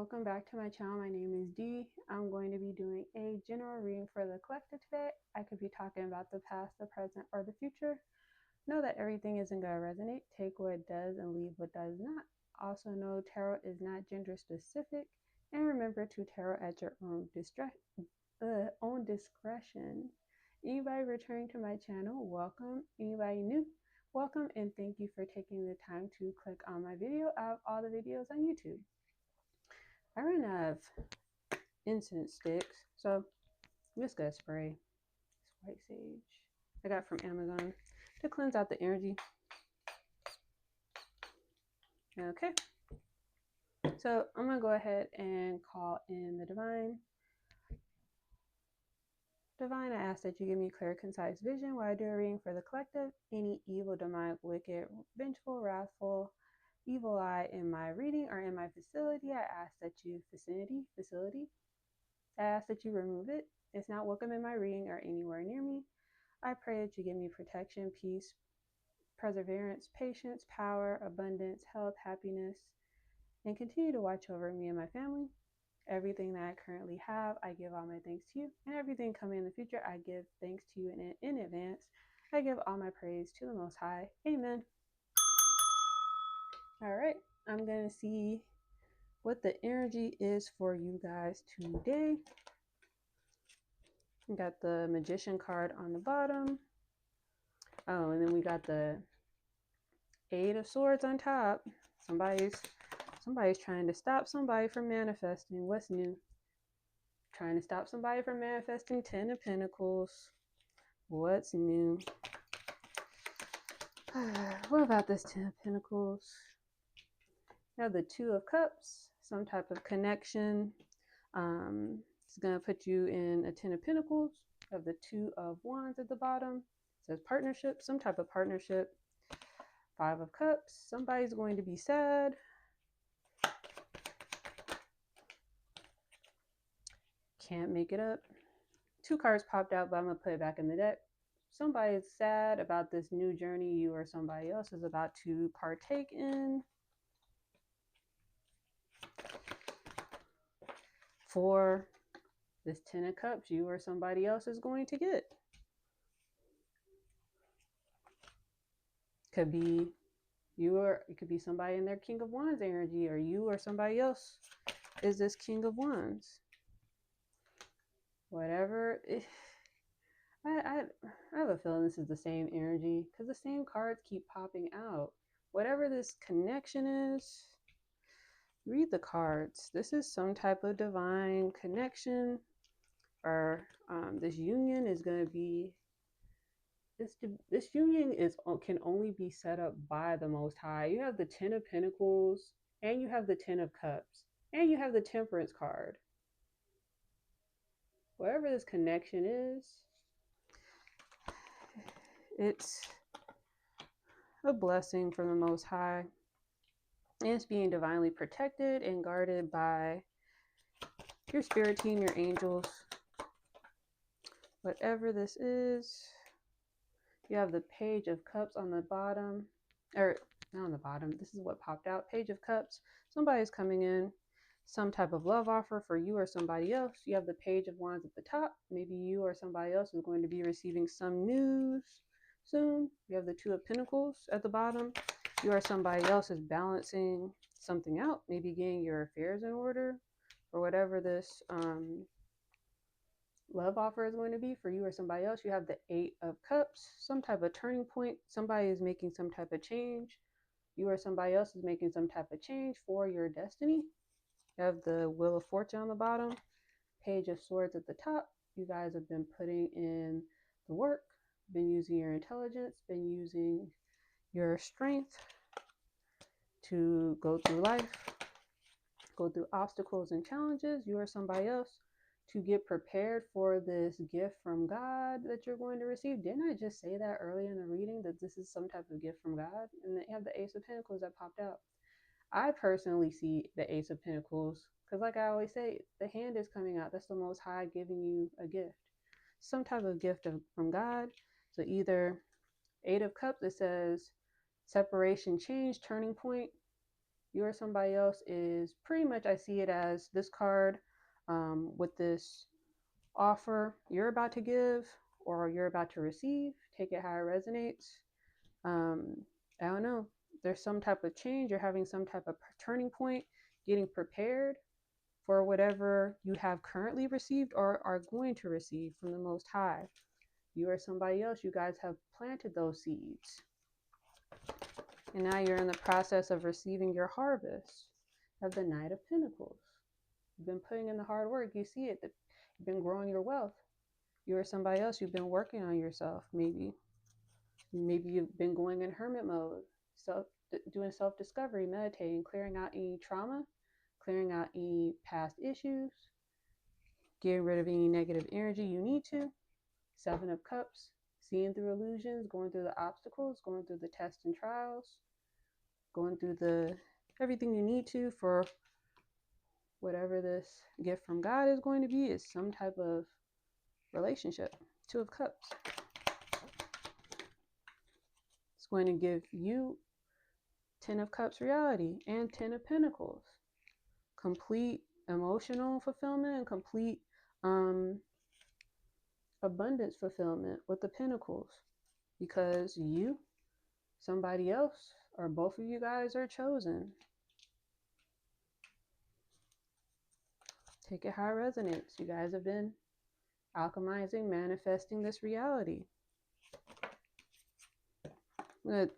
welcome back to my channel. My name is Dee. I'm going to be doing a general reading for the collective today. I could be talking about the past, the present, or the future. Know that everything isn't going to resonate. Take what does and leave what does not. Also know tarot is not gender specific, and remember to tarot at your own discretion. Anybody returning to my channel, welcome. Anybody new, welcome, and thank you for taking the time to click on my video. I have all the videos on YouTube. I ran out of incense sticks, so I'm just gonna spray this white sage I got from Amazon to cleanse out the energy. Okay, so I'm gonna go ahead and call in the divine. Divine, I ask that you give me clear, concise vision while I do a reading for the collective. Any evil, demonic, wicked, vengeful, wrathful, evil eye in my reading or in my facility, I ask that you facility. I ask that you remove it. It's not welcome in my reading or anywhere near me. I pray that you give me protection, peace, perseverance, patience, power, abundance, health, happiness, and continue to watch over me and my family. Everything that I currently have, I give all my thanks to you. And everything coming in the future, I give thanks to you in advance. I give all my praise to the Most High. Amen. All right, I'm going to see what the energy is for you guys today. We got the Magician card on the bottom. Oh, and then we got the Eight of Swords on top. Somebody's trying to stop somebody from manifesting. What's new? Trying to stop somebody from manifesting. 10 of Pentacles. What's new? What about this 10 of Pentacles? Now the Two of Cups. Some type of connection. It's going to put you in a 10 of Pentacles. You have the Two of Wands at the bottom. It says partnership. Some type of partnership. Five of Cups. Somebody's going to be sad. Can't make it up. Two cards popped out, but I'm going to put it back in the deck. Somebody's sad about this new journey you or somebody else is about to partake in. For this 10 of Cups, you or somebody else is going to get. Could be you, or it could be somebody in their King of Wands energy, or you or somebody else is this King of Wands. Whatever. I have a feeling this is the same energy because the same cards keep popping out. Whatever this connection is, read the cards. This is some type of divine connection, or this union is going to be, this union can only be set up by the Most High. You have the 10 of Pentacles, and you have the 10 of Cups, and you have the Temperance card. Whatever this connection is, it's a blessing from the Most High. And it's being divinely protected and guarded by your spirit team, your angels. Whatever this is, you have the Page of Cups on the bottom. Or, not on the bottom. This is what popped out. Page of Cups. Somebody's coming in. Some type of love offer for you or somebody else. You have the Page of Wands at the top. Maybe you or somebody else is going to be receiving some news soon. You have the Two of Pentacles at the bottom. You or somebody else is balancing something out. Maybe getting your affairs in order. Or whatever this love offer is going to be for you or somebody else. You have the Eight of Cups. Some type of turning point. Somebody is making some type of change. You or somebody else is making some type of change for your destiny. You have the Wheel of Fortune on the bottom, Page of Swords at the top. You guys have been putting in the work, been using your intelligence, been using your strength to go through life, go through obstacles and challenges. You or somebody else to get prepared for this gift from God that you're going to receive. Didn't I just say that earlier in the reading, that this is some type of gift from God? And then you have the Ace of Pentacles that popped out. I personally see the Ace of Pentacles because, like I always say, the hand is coming out. That's the Most High giving you a gift, some type of gift from God. So either Eight of Cups, it says separation, change, turning point, You or somebody else is pretty much, I see it as this card with this offer you're about to give or you're about to receive. Take it how it resonates. um, I don't know. There's some type of change. You're having some type of turning point, getting prepared for whatever you have currently received or are going to receive from the Most High. You or somebody else, you guys have planted those seeds. And now you're in the process of receiving your harvest of the Knight of Pentacles. You've been putting in the hard work. You see it. You've been growing your wealth. You or somebody else, you've been working on yourself. Maybe you've been going in hermit mode, doing self-discovery, meditating, clearing out any trauma, clearing out any past issues, getting rid of any negative energy you need to. Seven of Cups, seeing through illusions, going through the obstacles, going through the tests and trials, going through the everything you need to for whatever this gift from God is going to be, is some type of relationship. Two of Cups. It's going to give you Ten of Cups reality and Ten of Pentacles. Complete emotional fulfillment and complete abundance fulfillment with the Pentacles. Because you, somebody else, or both of you guys are chosen. Take it how it resonates. You guys have been alchemizing, manifesting this reality.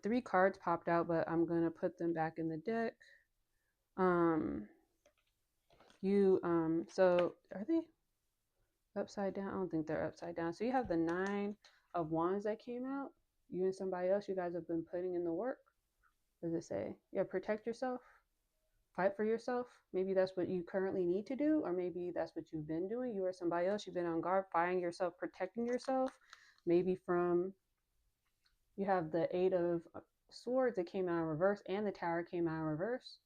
Three cards popped out, but I'm going to put them back in the deck. So are they upside down? I don't think they're upside down. So you have the Nine of Wands that came out. You and somebody else, you guys have been putting in the work. What does it say? Yeah, protect yourself. Fight for yourself. Maybe that's what you currently need to do, or maybe that's what you've been doing. You or somebody else, you've been on guard, fighting yourself, protecting yourself. Maybe from, you have the Eight of Swords that came out in reverse, and the Tower came out in reverse.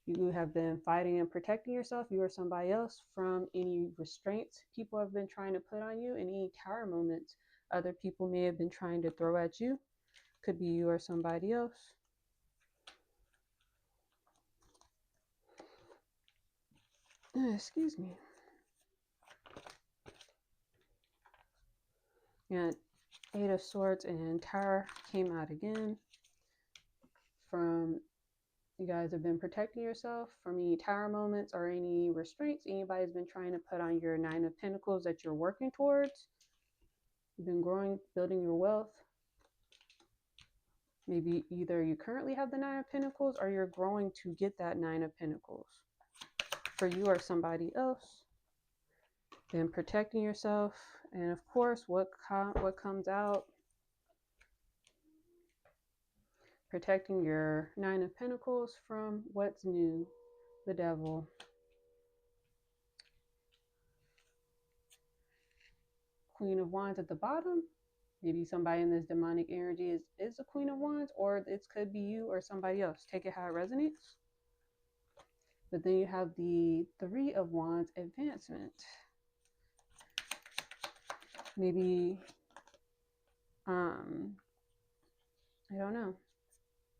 You have been fighting and protecting yourself, you or somebody else, from any restraints people have been trying to put on you, and any tower moments other people may have been trying to throw at you. Could be you or somebody else. Excuse me. Yeah, Eight of Swords and Tower came out again. From, you guys have been protecting yourself from any tower moments or any restraints anybody's been trying to put on your Nine of Pentacles that you're working towards. You've been growing, building your wealth. Maybe either you currently have the Nine of Pentacles or you're growing to get that Nine of Pentacles. For you or somebody else. Then protecting yourself. And of course, what comes out? Protecting your Nine of Pentacles from what's new? The Devil. Queen of Wands at the bottom. Maybe somebody in this demonic energy is a Queen of Wands, or it could be you or somebody else. Take it how it resonates. But then you have the Three of Wands advancement. Maybe, I don't know.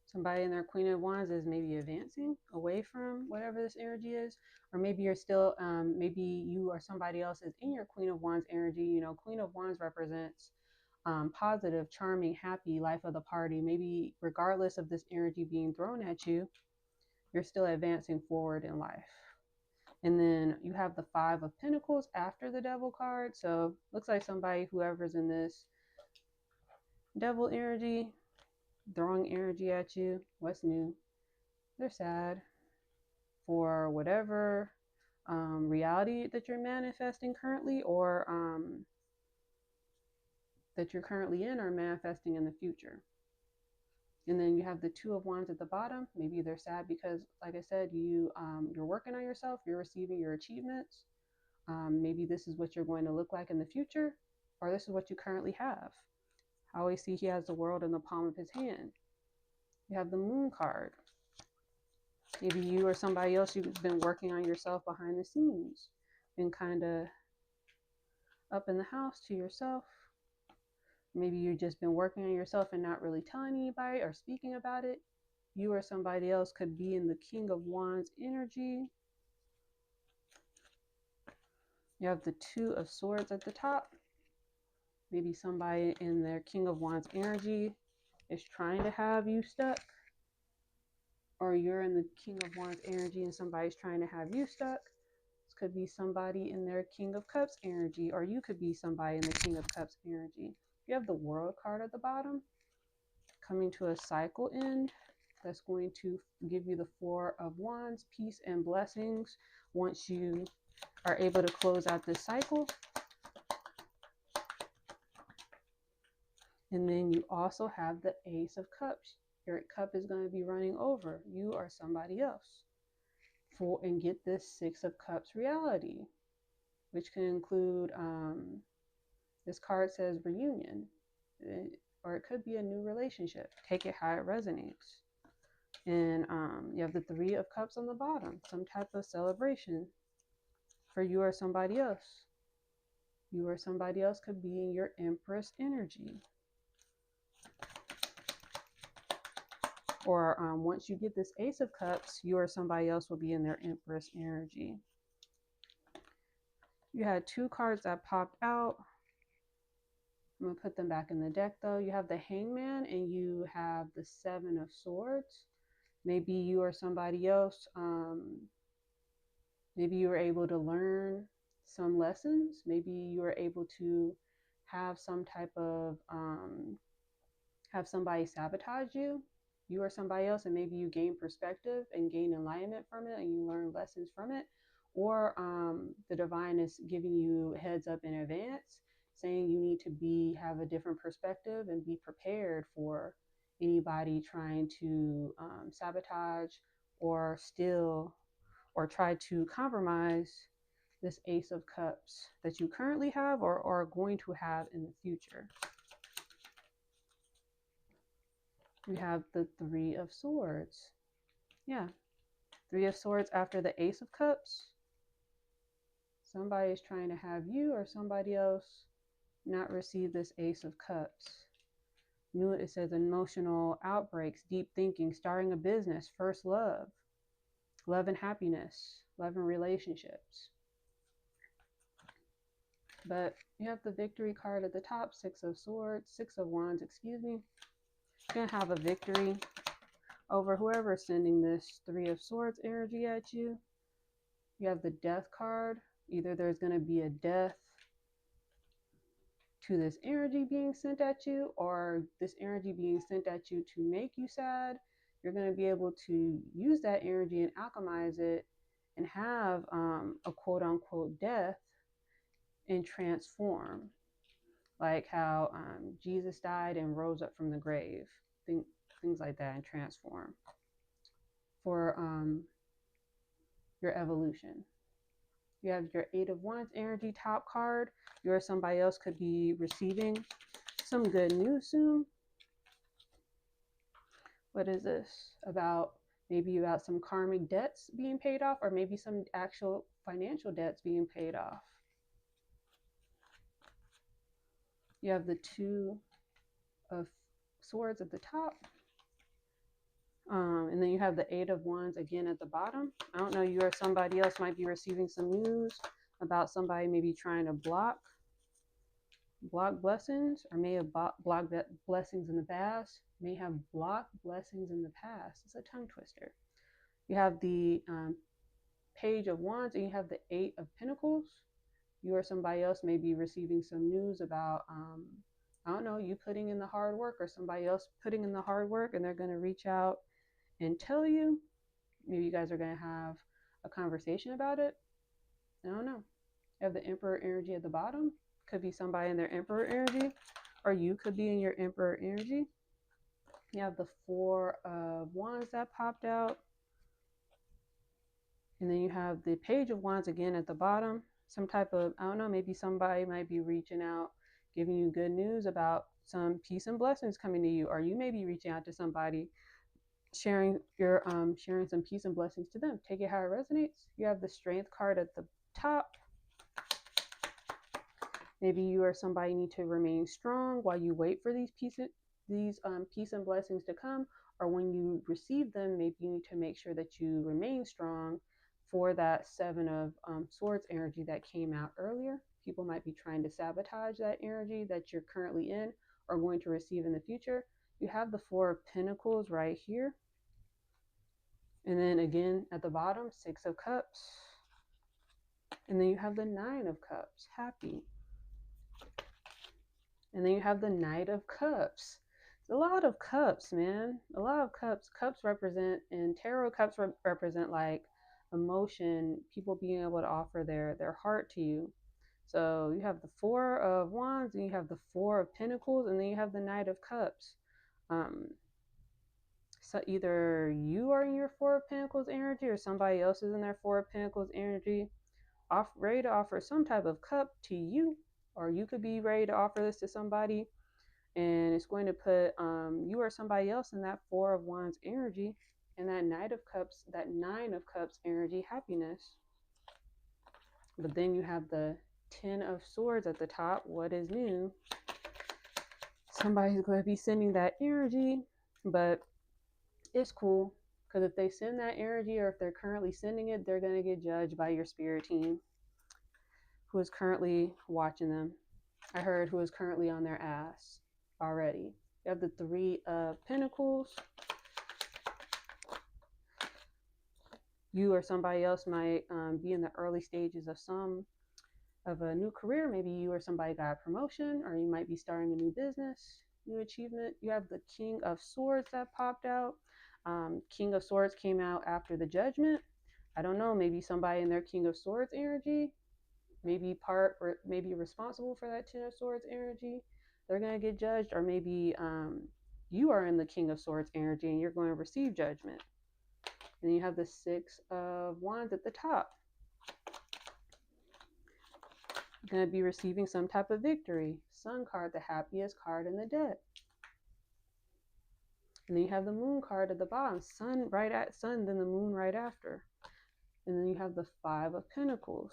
Somebody in their Queen of Wands is maybe advancing away from whatever this energy is. Or maybe you're still, maybe you or somebody else is in your Queen of Wands energy. You know, Queen of Wands represents positive, charming, happy, life of the party. Maybe regardless of this energy being thrown at you, you're still advancing forward in life. And then you have the Five of Pentacles after the Devil card. So looks like somebody, whoever's in this Devil energy, throwing energy at you. What's new? They're sad for whatever reality that you're manifesting currently, or that you're currently in or manifesting in the future. And then you have the Two of Wands at the bottom. Maybe they're sad because, like I said, you're working on yourself, you're receiving your achievements. Maybe this is what you're going to look like in the future, or this is what you currently have. I always see he has the world in the palm of his hand. You have the Moon card. Maybe you or somebody else, you've been working on yourself behind the scenes, been kind of up in the house to yourself. Maybe you've just been working on yourself and not really telling anybody or speaking about it. You or somebody else could be in the King of Wands energy. You have the Two of Swords at the top. Maybe somebody in their King of Wands energy is trying to have you stuck. Or you're in the King of Wands energy and somebody's trying to have you stuck. This could be somebody in their King of Cups energy, or you could be somebody in the King of Cups energy. You have the World card at the bottom, coming to a cycle end. That's going to give you the Four of Wands, peace and blessings once you are able to close out this cycle. And then you also have the Ace of Cups. Your cup is going to be running over. You or somebody else. And get this Six of Cups reality, which can include, this card says reunion, or it could be a new relationship. Take it how it resonates. And you have the Three of Cups on the bottom, some type of celebration for you or somebody else. You or somebody else could be in your Empress energy. Or once you get this Ace of Cups, you or somebody else will be in their Empress energy. You had two cards that popped out. I'm going to put them back in the deck though. You have the Hangman and you have the Seven of Swords. Maybe you or somebody else, maybe you were able to learn some lessons. Maybe you were able to have some type of, have somebody sabotage you or somebody else, and maybe you gain perspective and gain enlightenment from it and you learn lessons from it. Or the divine is giving you heads up in advance, saying you need to have a different perspective and be prepared for anybody trying to sabotage or steal or try to compromise this Ace of Cups that you currently have or are going to have in the future. We have the Three of Swords. Yeah, Three of Swords after the Ace of Cups. Somebody is trying to have you or somebody else not receive this Ace of Cups. It says emotional outbreaks, deep thinking, starting a business, first love, love and happiness, love and relationships. But you have the Victory card at the top, Six of Swords, Six of Wands, excuse me. You're gonna have a victory over whoever is sending this Three of Swords energy at you. You have the Death card. Either there's going to be a death to this energy being sent at you, or this energy being sent at you to make you sad. You're going to be able to use that energy and alchemize it and have a quote unquote death and transform, like how Jesus died and rose up from the grave, things like that, and transform for your evolution. You have your Eight of Wands energy top card. You or somebody else could be receiving some good news soon. What is this about? Maybe about some karmic debts being paid off, or maybe some actual financial debts being paid off. You have the Two of Swords at the top. And then you have the Eight of Wands again at the bottom. I don't know, you or somebody else might be receiving some news about somebody maybe trying to block blessings, or may have blocked blessings in the past, may have blocked blessings in the past. It's a tongue twister. You have the Page of Wands and you have the Eight of Pentacles. You or somebody else may be receiving some news about, I don't know, you putting in the hard work or somebody else putting in the hard work, and they're going to reach out and tell you. Maybe you guys are going to have a conversation about it. I don't know. You have the Emperor energy at the bottom. Could be somebody in their Emperor energy, or you could be in your Emperor energy. You have the Four of Wands that popped out. And then you have the Page of Wands again at the bottom. Some type of, I don't know, maybe somebody might be reaching out, giving you good news about some peace and blessings coming to you, or you may be reaching out to somebody, sharing some peace and blessings to them. Take it how it resonates. You have the Strength card at the top. Maybe you or somebody need to remain strong while you wait for these peace and blessings to come, or when you receive them, maybe you need to make sure that you remain strong for that Seven of Swords energy that came out earlier. People might be trying to sabotage that energy that you're currently in or going to receive in the future. You have the Four of Pentacles right here. And then again at the bottom, Six of Cups. And then you have the Nine of Cups, happy. And then you have the Knight of Cups. It's a lot of cups, man. A lot of cups. Cups represent, in tarot, cups represent like emotion, people being able to offer their heart to you. So you have the Four of Wands, and you have the Four of Pentacles, and then you have the Knight of Cups. So either you are in your Four of Pentacles energy or somebody else is in their Four of Pentacles energy, ready to offer some type of cup to you, or you could be ready to offer this to somebody, and it's going to put you or somebody else in that Four of Wands energy, and that Knight of Cups, that Nine of Cups energy, happiness. But then you have the Ten of Swords at the top. What is new? Somebody's going to be sending that energy, but it's cool, because if they send that energy, or if they're currently sending it, they're going to get judged by your spirit team who is currently watching them. I heard who is currently on their ass already. You have the Three of Pentacles. You or somebody else might be in the early stages of a new career. Maybe you or somebody got a promotion, or you might be starting a new business, new achievement. You have the King of Swords that popped out. King of Swords came out after the Judgment. I don't know, maybe somebody in their King of Swords energy, maybe part or maybe responsible for that Ten of Swords energy, they're going to get judged. Or maybe you are in the King of Swords energy and you're going to receive judgment. And then you have the Six of Wands at the top. You're going to be receiving some type of victory. Sun card, the happiest card in the deck. And then you have the Moon card at the bottom. Sun right at Sun, then the Moon right after. And then you have the Five of Pentacles.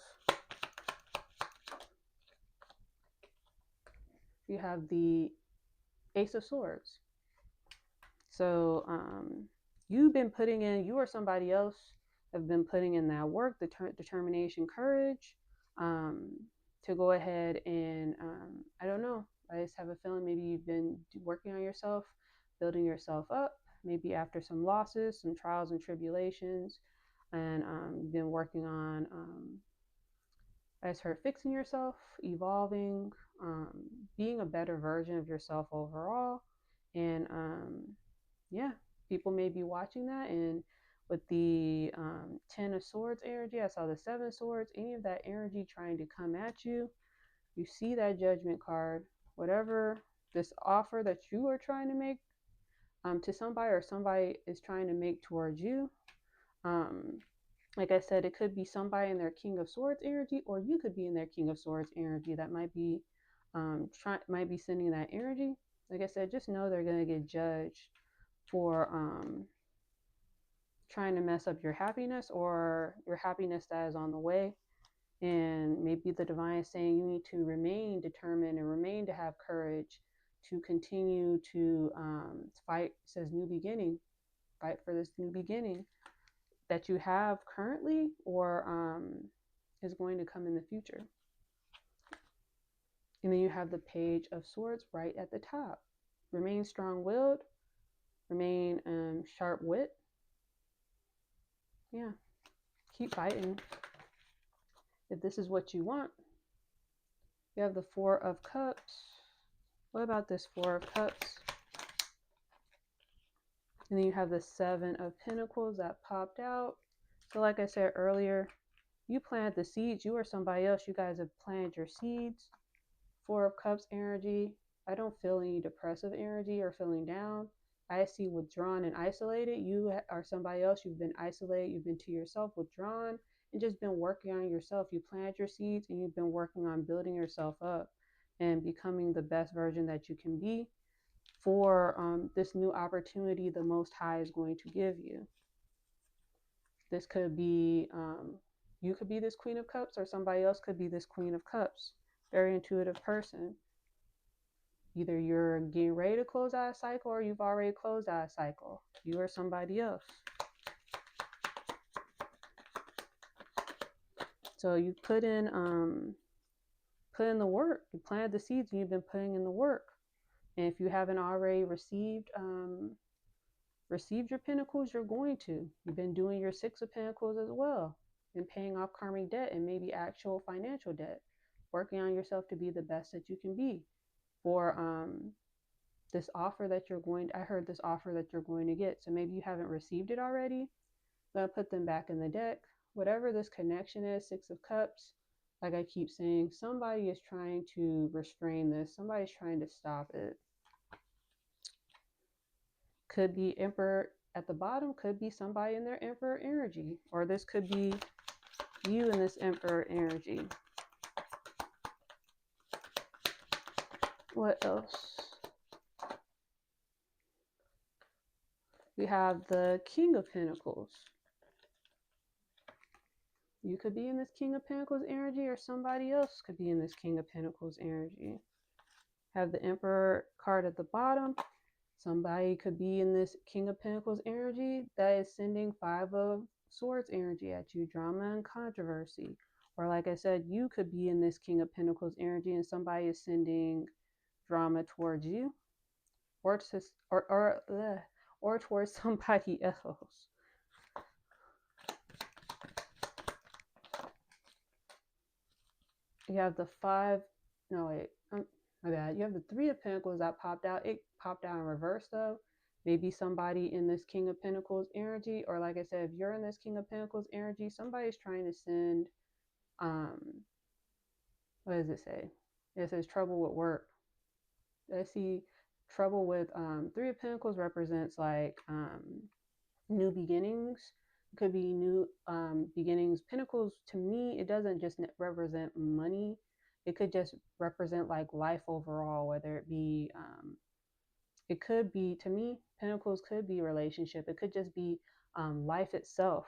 You have the Ace of Swords. So you've been putting in, you or somebody else have been putting in that work, the determination, courage, to go ahead and, I don't know, I just have a feeling maybe you've been working on yourself, building yourself up, maybe after some losses, some trials and tribulations, and you've been working on, I just heard, fixing yourself, evolving, being a better version of yourself overall. And yeah, people may be watching that. And with the Ten of Swords energy, I saw the Seven Swords, any of that energy trying to come at you. You see that Judgment card, whatever this offer that you are trying to make to somebody, or somebody is trying to make towards you. Like I said, it could be somebody in their King of Swords energy, or you could be in their King of Swords energy that might be might be sending that energy. Like I said, just know they're going to get judged for trying to mess up your happiness, or your happiness that is on the way. And maybe the divine is saying you need to remain determined and remain to have courage to continue to fight. It says new beginning, fight for this new beginning that you have currently, or is going to come in the future. And then you have the Page of Swords right at the top. Remain strong-willed, remain sharp-wit. Yeah, keep fighting if this is what you want. You have the Four of Cups. What about this Four of Cups? And then you have the Seven of Pentacles that popped out. So like I said earlier, you planted the seeds. You or somebody else, you guys have planted your seeds. Four of Cups energy. I don't feel any depressive energy or feeling down. I see withdrawn and isolated. You or somebody else, you've been isolated. You've been to yourself, withdrawn, and just been working on yourself. You planted your seeds and you've been working on building yourself up and becoming the best version that you can be for this new opportunity the Most High is going to give you. This could be, you could be this Queen of Cups, or somebody else could be this Queen of Cups. Very intuitive person. Either you're getting ready to close out a cycle or you've already closed out a cycle. You or somebody else. So you put in the work. You planted the seeds and you've been putting in the work. And if you haven't already received your pentacles, you're going to. You've been doing your Six of Pentacles as well, and paying off karmic debt and maybe actual financial debt, working on yourself to be the best that you can be. For this offer that you're going, I heard this offer that you're going to get. So maybe you haven't received it already. I'm gonna put them back in the deck. Whatever this connection is, Six of Cups, like I keep saying, somebody is trying to restrain this. Somebody's trying to stop it. Could be Emperor at the bottom, could be somebody in their Emperor energy, or this could be you in this Emperor energy. What else? We have the King of Pentacles. You could be in this King of Pentacles energy, or somebody else could be in this King of Pentacles energy. Have the Emperor card at the bottom. Somebody could be in this King of Pentacles energy that is sending Five of Swords energy at you, drama and controversy. Or like I said, you could be in this King of Pentacles energy and somebody is sending drama towards you, or towards somebody else. You have the my bad. You have the Three of Pentacles that popped out. It popped out in reverse though. Maybe somebody in this King of Pentacles energy, or like I said, if you're in this King of Pentacles energy, somebody's trying to send, what does it say? It says trouble with work. I see trouble with, Three of Pentacles represents like new beginnings. It could be new beginnings. Pentacles, to me, it doesn't just represent money. It could just represent like life overall, whether it be, it could be, to me, Pentacles could be relationship. It could just be life itself.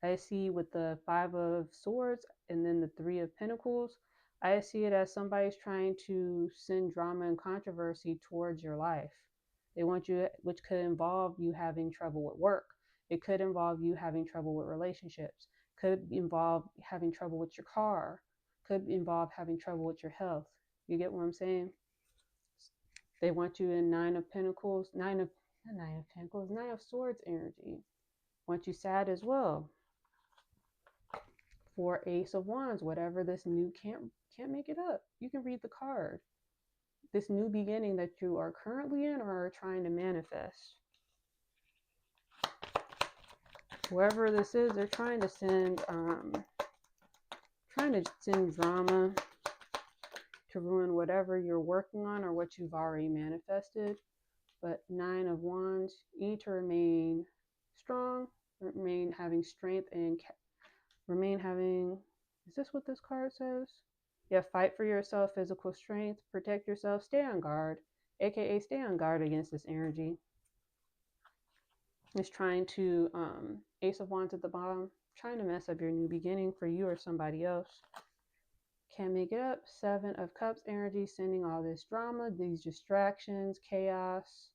I see with the Five of Swords and then the Three of Pentacles, I see it as somebody's trying to send drama and controversy towards your life. They want you, which could involve you having trouble with work. It could involve you having trouble with relationships. Could involve having trouble with your car. Could involve having trouble with your health. You get what I'm saying? They want you in Nine of Swords energy. Want you sad as well. For Ace of Wands, whatever this new, can't make it up. You can read the card. This new beginning that you are currently in or are trying to manifest. Whoever this is, they're trying to send drama to ruin whatever you're working on or what you've already manifested. But Nine of Wands, you need to remain strong, remain having strength, and remain having, is this what this card says? Yeah, fight for yourself, physical strength, protect yourself, stay on guard, aka stay on guard against this energy. It's trying to, Ace of Wands at the bottom, trying to mess up your new beginning for you or somebody else. Can't make it up. Seven of Cups energy, sending all this drama, these distractions, chaos,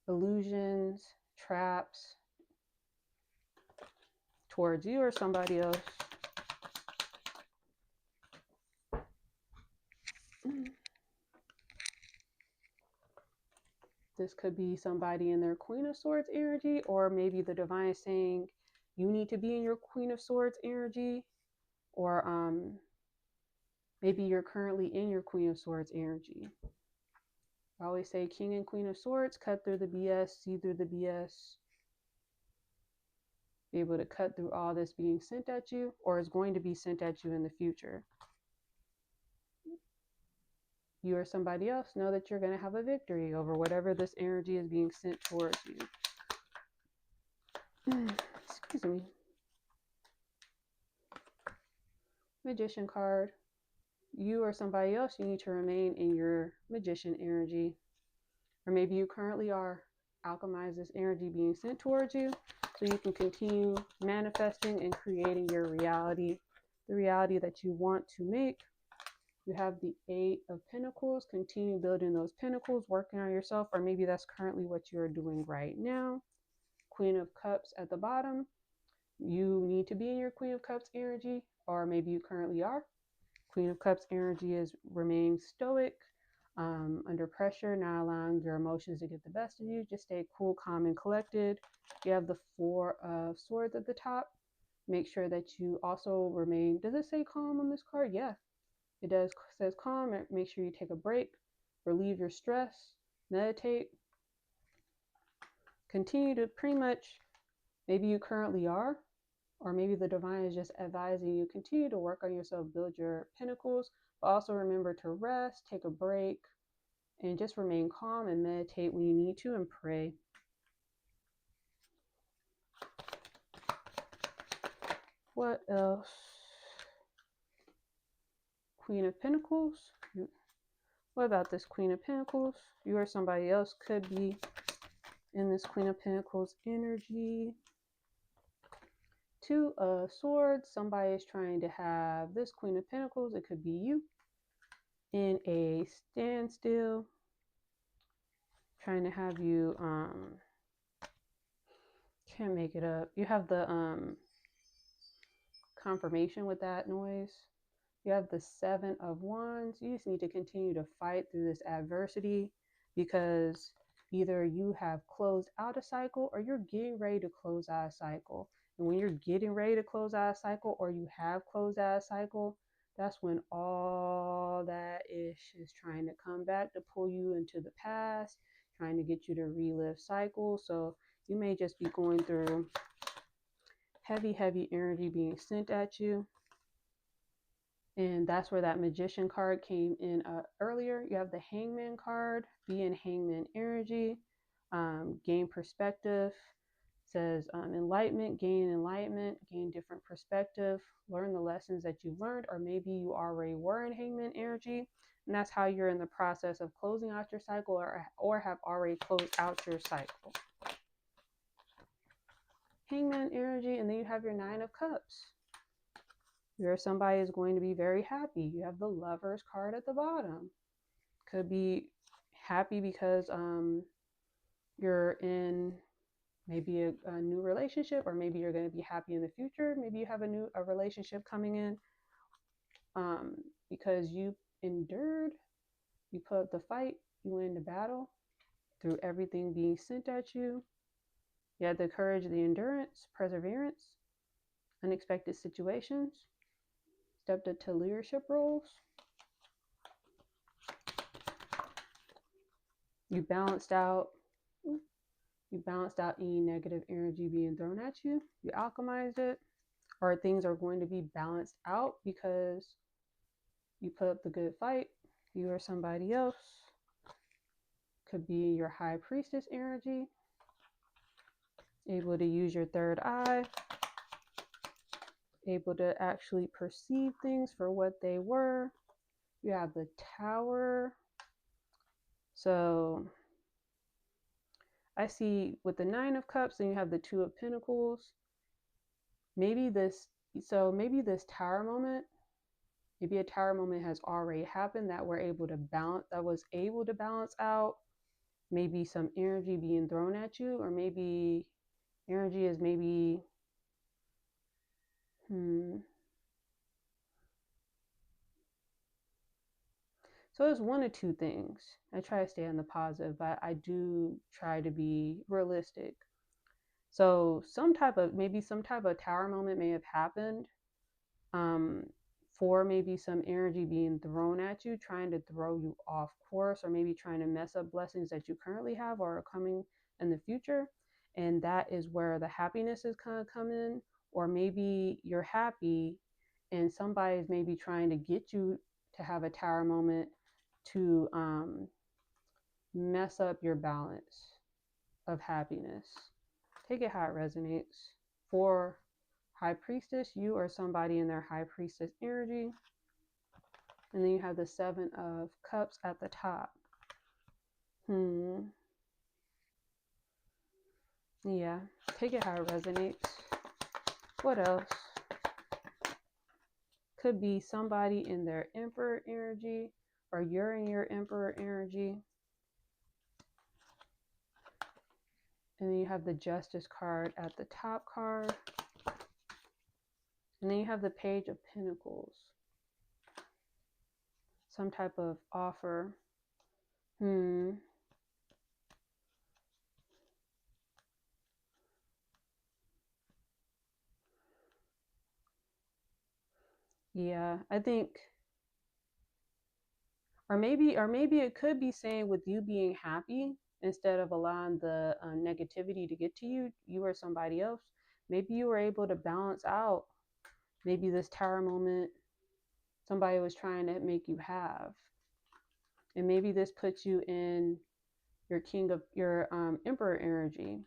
illusions, traps towards you or somebody else. This could be somebody in their Queen of Swords energy, or maybe the divine is saying you need to be in your Queen of Swords energy, or maybe you're currently in your Queen of Swords energy. I always say King and Queen of Swords, cut through the BS, see through the BS. Be able to cut through all this being sent at you, or is going to be sent at you in the future. You or somebody else know that you're going to have a victory over whatever this energy is being sent towards you. Excuse me. Magician card. You or somebody else, you need to remain in your Magician energy. Or maybe you currently are. Alchemize this energy being sent towards you so you can continue manifesting and creating your reality, the reality that you want to make. You have the Eight of Pentacles. Continue building those pentacles, working on yourself, or maybe that's currently what you're doing right now. Queen of Cups at the bottom. You need to be in your Queen of Cups energy, or maybe you currently are. Queen of Cups energy is remaining stoic, under pressure, not allowing your emotions to get the best of you. Just stay cool, calm, and collected. You have the Four of Swords at the top. Make sure that you also remain, does it say calm on this card? Yeah, it does. It says calm. Make sure you take a break, relieve your stress, meditate. Continue to pretty much, maybe you currently are, or maybe the divine is just advising you, continue to work on yourself, build your pinnacles, but also remember to rest, take a break, and just remain calm and meditate when you need to, and pray. What else? Queen of Pentacles. What about this Queen of Pentacles? You or somebody else could be in this Queen of Pentacles energy. Two of Swords. Somebody is trying to have this Queen of Pentacles. It could be you in a standstill, trying to have you, can't make it up. You have the confirmation with that noise. You have the Seven of Wands. You just need to continue to fight through this adversity, because either you have closed out a cycle or you're getting ready to close out a cycle. And when you're getting ready to close out a cycle, or you have closed out a cycle, that's when all that ish is trying to come back to pull you into the past, trying to get you to relive cycles. So you may just be going through heavy energy being sent at you. And that's where that Magician card came in earlier. You have the Hangman card. Be in Hangman energy. Gain perspective. Says enlightenment, gain different perspective, learn the lessons that you've learned, or maybe you already were in Hangman energy, and that's how you're in the process of closing out your cycle, or have already closed out your cycle. Hangman energy, and then you have your Nine of Cups. You're somebody is going to be very happy. You have the Lovers card at the bottom. Could be happy because you're in maybe a new relationship, or maybe you're going to be happy in the future. Maybe you have a relationship coming in, because you endured, you put up the fight, you win the battle through everything being sent at you. You had the courage, the endurance, perseverance, unexpected situations, stepped into leadership roles. You balanced out any negative energy being thrown at you. You alchemized it, or things are going to be balanced out because you put up the good fight. You or somebody else could be your High Priestess energy, able to use your third eye, able to actually perceive things for what they were. You have the Tower. So I see with the Nine of Cups, and you have the Two of Pentacles. Maybe this Tower moment, maybe a Tower moment has already happened that was able to balance out maybe some energy being thrown at you, or maybe energy is So it's one of two things. I try to stay on the positive, but I do try to be realistic. So some type of Tower moment may have happened, for maybe some energy being thrown at you, trying to throw you off course, or maybe trying to mess up blessings that you currently have or are coming in the future. And that is where the happiness is kind of come in. Or maybe you're happy and somebody is maybe trying to get you to have a Tower moment to mess up your balance of happiness. Take it how it resonates. For High Priestess, you are somebody in their High Priestess energy. And then you have the Seven of Cups at the top. Yeah, take it how it resonates. What else? could be somebody in their Emperor energy, or you're in your Emperor energy. And then you have the Justice card at the top card. And then you have the Page of Pentacles. Some type of offer. Yeah, I think, or maybe it could be saying with you being happy, instead of allowing the negativity to get to you, you or somebody else, maybe you were able to balance out maybe this Tower moment somebody was trying to make you have. And maybe this puts you in your Emperor energy.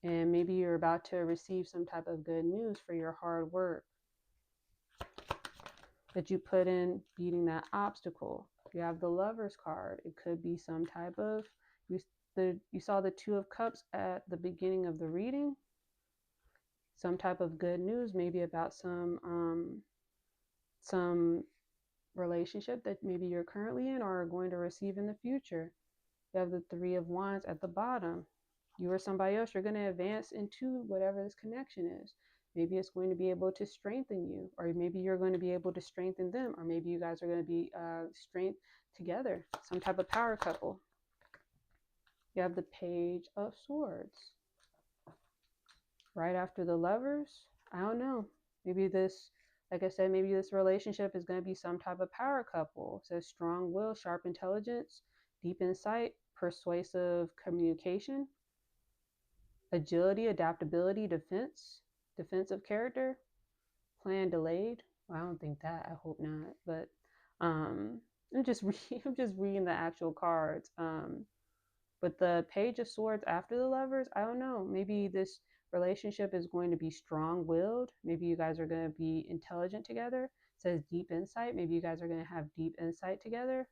And maybe you're about to receive some type of good news for your hard work that you put in beating that obstacle. You have the Lover's card. It could be some type of, you saw the Two of Cups at the beginning of the reading. Some type of good news, maybe about some relationship that maybe you're currently in or are going to receive in the future. You have the Three of Wands at the bottom. You or somebody else, you're going to advance into whatever this connection is. Maybe it's going to be able to strengthen you, or maybe you're going to be able to strengthen them, or maybe you guys are going to be strength together, some type of power couple. You have the Page of Swords right after the Lovers. I don't know. Maybe this, like I said, maybe this relationship is going to be some type of power couple. It says strong will, sharp intelligence, deep insight, persuasive communication, agility, adaptability, defensive character, plan delayed. Well, I don't think that. I hope not. But I'm just reading the actual cards. But the Page of Swords after the Lovers, I don't know. Maybe this relationship is going to be strong-willed. Maybe you guys are going to be intelligent together. It says deep insight. Maybe you guys are going to have deep insight together.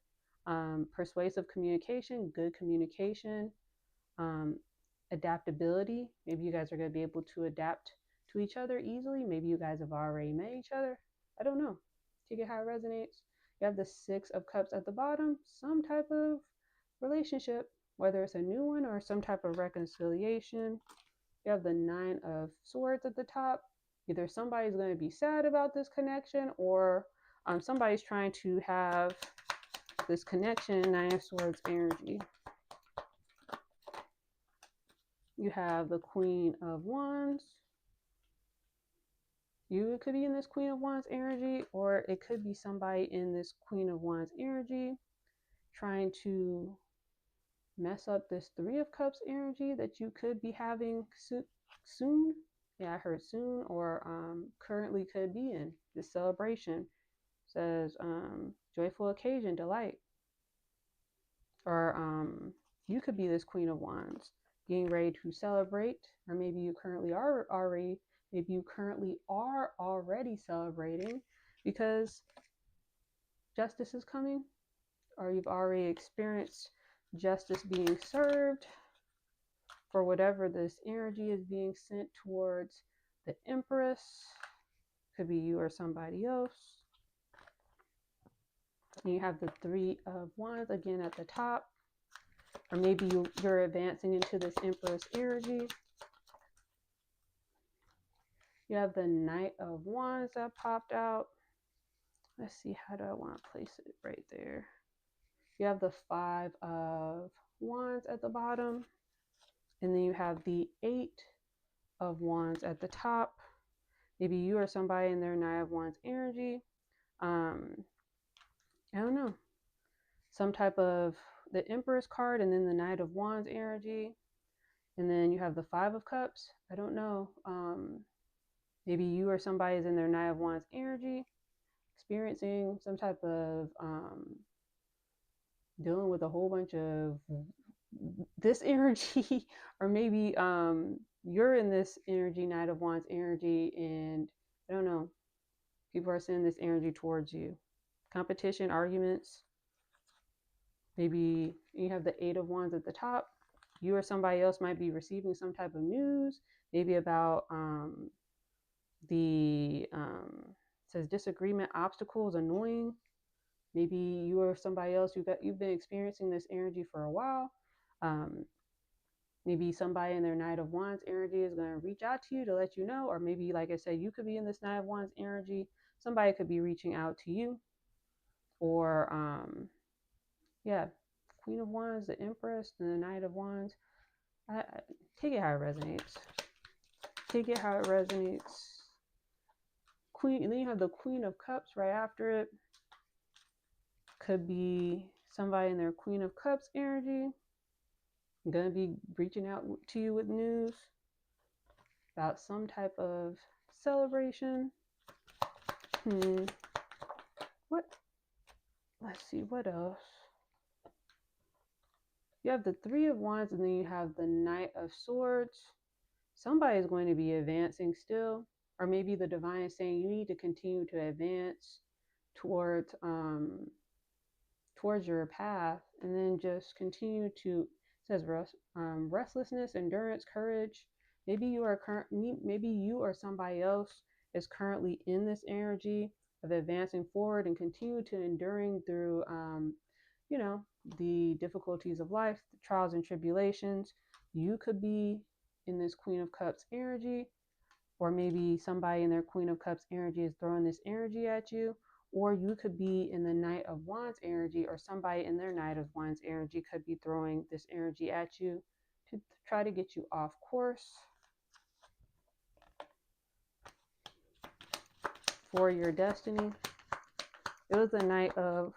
Persuasive communication, good communication. Adaptability. Maybe you guys are going to be able to adapt to each other easily. Maybe you guys have already met each other. I don't know. Take it how it resonates. You have the Six of Cups at the bottom. Some type of relationship, whether it's a new one or some type of reconciliation. You have the Nine of Swords at the top. Either somebody's going to be sad about this connection, or somebody's trying to have this connection. Nine of Swords energy. You have the Queen of Wands. You could be in this Queen of Wands energy, or it could be somebody in this Queen of Wands energy trying to mess up this Three of Cups energy that you could be having soon. Yeah, I heard soon, or currently could be in this celebration. It says joyful occasion, delight. Or you could be this Queen of Wands getting ready to celebrate, or maybe you currently are already celebrating because justice is coming, or you've already experienced justice being served for whatever this energy is being sent towards the Empress. Could be you or somebody else. And you have the Three of Wands again at the top. Or maybe you're advancing into this Empress energy. You have the Knight of Wands that popped out. Let's see, how do I want to place it right there? You have the Five of Wands at the bottom. And then you have the Eight of Wands at the top. Maybe you or somebody in their Knight of Wands energy. I don't know. Some type of the Empress card, and then the Knight of Wands energy. And then you have the Five of Cups. I don't know. Maybe you or somebody is in their Knight of Wands energy, experiencing some type of dealing with a whole bunch of this energy, or maybe you're in this energy, Knight of Wands energy, and I don't know, people are sending this energy towards you. Competition, arguments. Maybe you have the Eight of Wands at the top. You or somebody else might be receiving some type of news, maybe about the says disagreement, obstacles, annoying. Maybe you or somebody else, you've been experiencing this energy for a while. Um, Maybe somebody in their Knight of Wands energy is going to reach out to you to let you know, or maybe, like I said, you could be in this Knight of Wands energy. Somebody could be reaching out to you, or yeah, Queen of Wands, the Empress, and the Knight of Wands. I take it how it resonates. Take it how it resonates. Queen, and then you have the Queen of Cups right after it. Could be somebody in their Queen of Cups energy. Gonna be reaching out to you with news about some type of celebration. What? Let's see, what else? You have the Three of Wands, and then you have the Knight of Swords. Somebody is going to be advancing still, or maybe the divine is saying you need to continue to advance towards towards your path, and then just continue to, it says restlessness, endurance, courage. Maybe you or somebody else is currently in this energy of advancing forward and continue to enduring through you know, the difficulties of life, the trials and tribulations. You could be in this Queen of Cups energy, or maybe somebody in their Queen of Cups energy is throwing this energy at you, or you could be in the Knight of Wands energy, or somebody in their Knight of Wands energy could be throwing this energy at you to try to get you off course for your destiny. It was a Knight of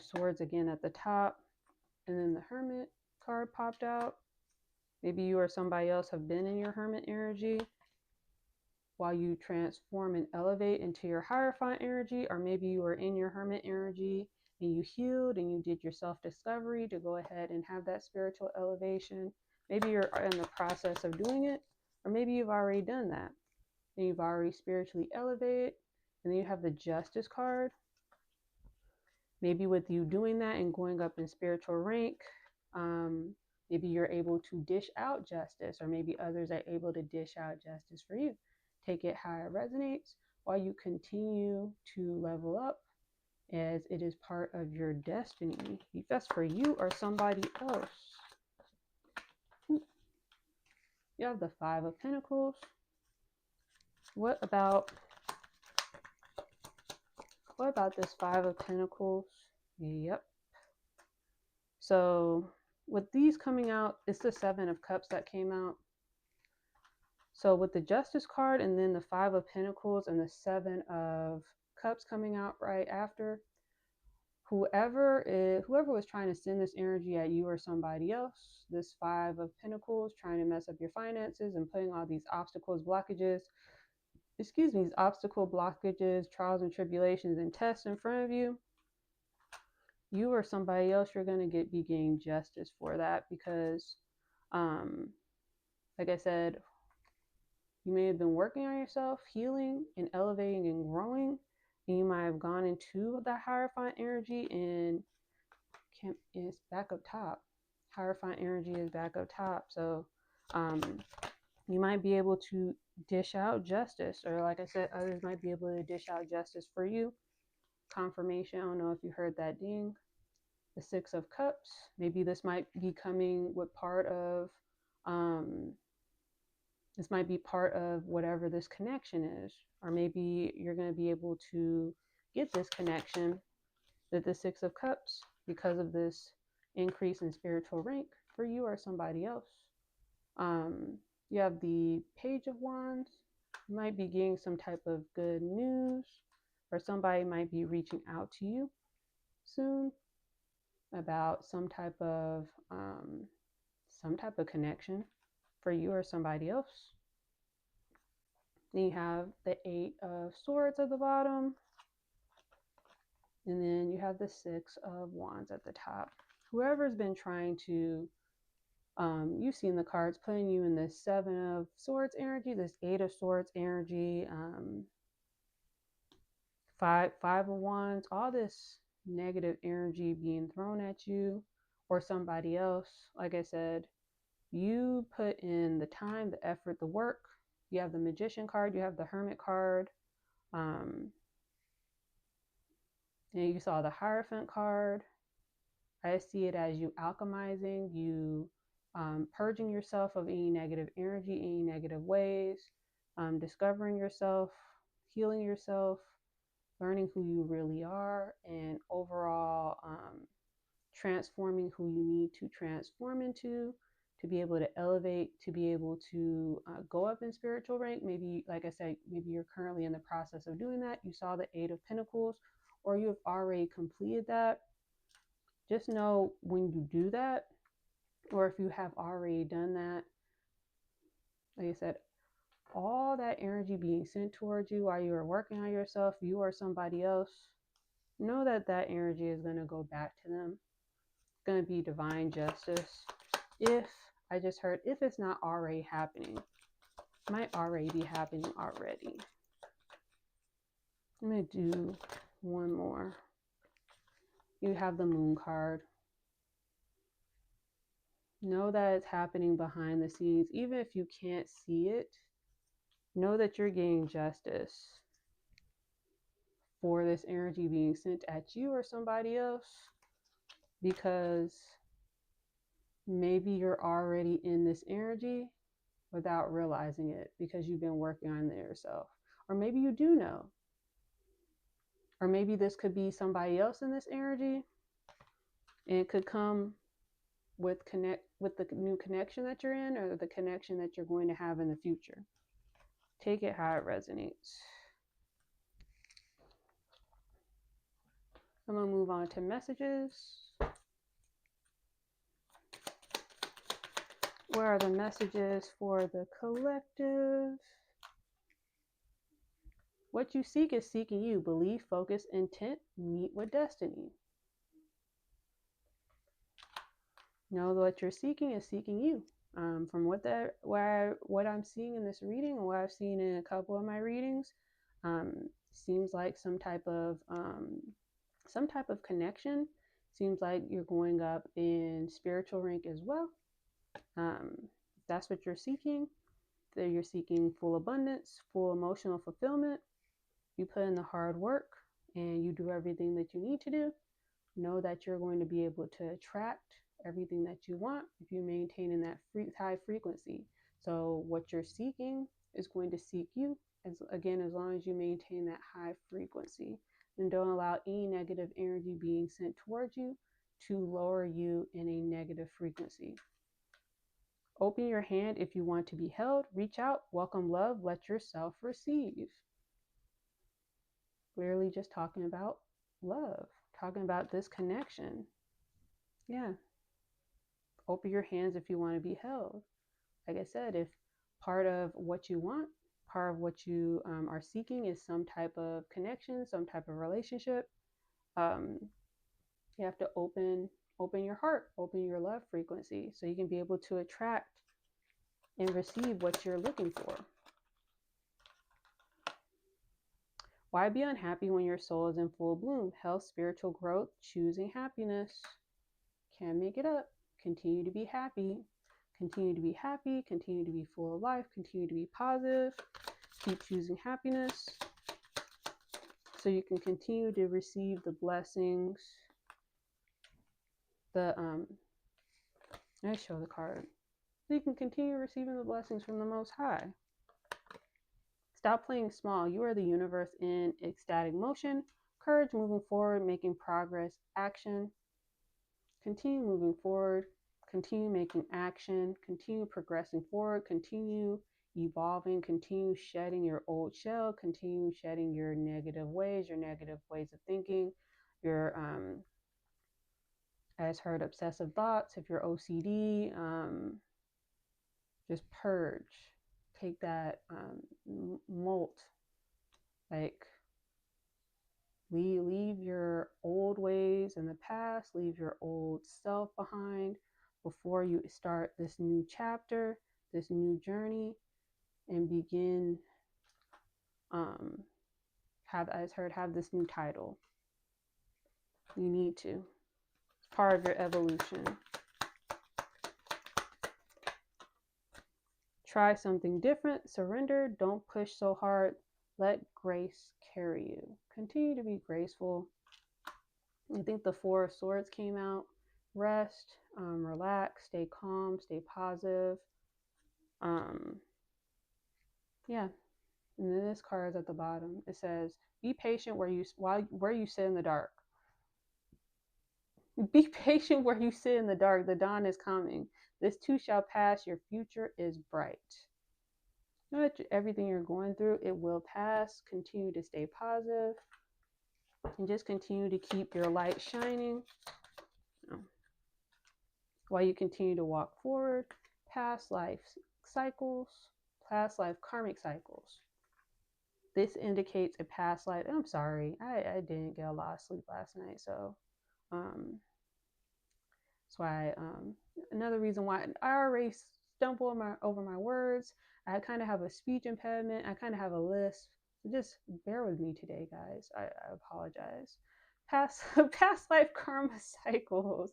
Swords again at the top, and then the Hermit card popped out. Maybe you or somebody else have been in your Hermit energy while you transform and elevate into your Hierophant energy, or maybe you were in your Hermit energy and you healed and you did your self-discovery to go ahead and have that spiritual elevation. Maybe you're in the process of doing it, or maybe you've already done that and you've already spiritually elevated. And then you have the Justice card. Maybe with you doing that and going up in spiritual rank, maybe you're able to dish out justice, or maybe others are able to dish out justice for you. Take it how it resonates while you continue to level up, as it is part of your destiny. If that's for you or somebody else. You have the Five of Pentacles. What about this Five of Pentacles? Yep. So with these coming out, it's the Seven of Cups that came out. So with the Justice card and then the Five of Pentacles and the Seven of Cups coming out right after, whoever was trying to send this energy at you or somebody else, this Five of Pentacles trying to mess up your finances and putting all these blockages, trials and tribulations and tests in front of you, you or somebody else, you're going to be getting justice for that, because like I said, you may have been working on yourself, healing and elevating and growing, and you might have gone into the Hierophant energy, and it's back up top. Hierophant energy is back up top. So you might be able to dish out justice, or like I said, others might be able to dish out justice for you. Confirmation. I don't know if you heard that ding. The Six of Cups. Maybe this might be coming with part of this might be part of whatever this connection is, or maybe you're going to be able to get this connection with the Six of Cups because of this increase in spiritual rank for you or somebody else. You have the Page of Wands. You might be getting some type of good news, or somebody might be reaching out to you soon about some type of connection for you or somebody else. Then you have the Eight of Swords at the bottom, and then you have the Six of Wands at the top. Whoever's been trying to you've seen the cards putting you in this Seven of Swords energy, this Eight of Swords energy, five of Wands, all this negative energy being thrown at you or somebody else. Like I said, you put in the time, the effort, the work. You have the Magician card, you have the Hermit card. And you saw the Hierophant card. I see it as you alchemizing, you purging yourself of any negative energy, any negative ways, discovering yourself, healing yourself, learning who you really are, and overall transforming who you need to transform into to be able to elevate, to be able to go up in spiritual rank. Maybe, like I said, maybe you're currently in the process of doing that. You saw the Eight of Pentacles, or you have already completed that. Just know when you do that, or if you have already done that, like I said, all that energy being sent towards you while you are working on yourself, you or somebody else, know that that energy is going to go back to them. It's going to be divine justice. If, I just heard, if it's not already happening, it might already be happening already. I'm going to do one more. You have the Moon card. Know that it's happening behind the scenes. Even if you can't see it, know that you're getting justice for this energy being sent at you or somebody else, because maybe you're already in this energy without realizing it because you've been working on it yourself. Or maybe you do know. Or maybe this could be somebody else in this energy, and it could come with the new connection that you're in, or the connection that you're going to have in the future. Take it how it resonates. I'm going to move on to messages. Where are the messages for the collective? What you seek is seeking you. Belief, focus, intent, meet with destiny. Know what you're seeking is seeking you. From what I'm seeing in this reading, and what I've seen in a couple of my readings, seems like some type of connection. Seems like you're going up in spiritual rank as well. If that's what you're seeking, that you're seeking full abundance, full emotional fulfillment. You put in the hard work and you do everything that you need to do. Know that you're going to be able to attract everything that you want if you maintain in that high frequency. So what you're seeking is going to seek you, as long as you maintain that high frequency, and don't allow any negative energy being sent towards you to lower you in a negative frequency. Open your hand if you want to be held. Reach out, welcome love, let yourself receive. Clearly just talking about love, talking about this connection. Yeah. Open your hands if you want to be held. Like I said, if part of what you want, part of what you are seeking is some type of connection, some type of relationship, you have to open your heart, open your love frequency, so you can be able to attract and receive what you're looking for. Why be unhappy when your soul is in full bloom? Health, spiritual growth, choosing happiness. Can't make it up. Continue to be happy. Continue to be happy. Continue to be full of life. Continue to be positive. Keep choosing happiness so you can continue to receive the blessings. I show the card. So you can continue receiving the blessings from the Most High. Stop playing small. You are the universe in ecstatic motion. Courage, moving forward, making progress, action. Continue moving forward. Continue making action. Continue progressing forward. Continue evolving. Continue shedding your old shell. Continue shedding your negative ways of thinking, your I just heard obsessive thoughts. If you're OCD, just purge. Take that molt, like leave your old ways in the past, leave your old self behind before you start this new chapter, this new journey, and begin have this new title. You need to. It's part of your evolution. Try something different. Surrender. Don't push so hard. Let grace carry you. Continue to be graceful. I think the Four of Swords came out. Rest, relax, stay calm, stay positive. Um, yeah. And then this card is at the bottom. It says, "Be patient where you sit in the dark." Be patient where you sit in the dark. The dawn is coming. This too shall pass. Your future is bright. You know what? Everything you're going through, it will pass. Continue to stay positive and just continue to keep your light shining while you continue to walk forward. Past life cycles, past life karmic cycles. This indicates a past life. I'm sorry, I didn't get a lot of sleep last night, so um, that's why. Another reason why I already stumble over my words. I kind of have a speech impediment. I kind of have a list. So just bear with me today, guys. I apologize. Past life karma cycles.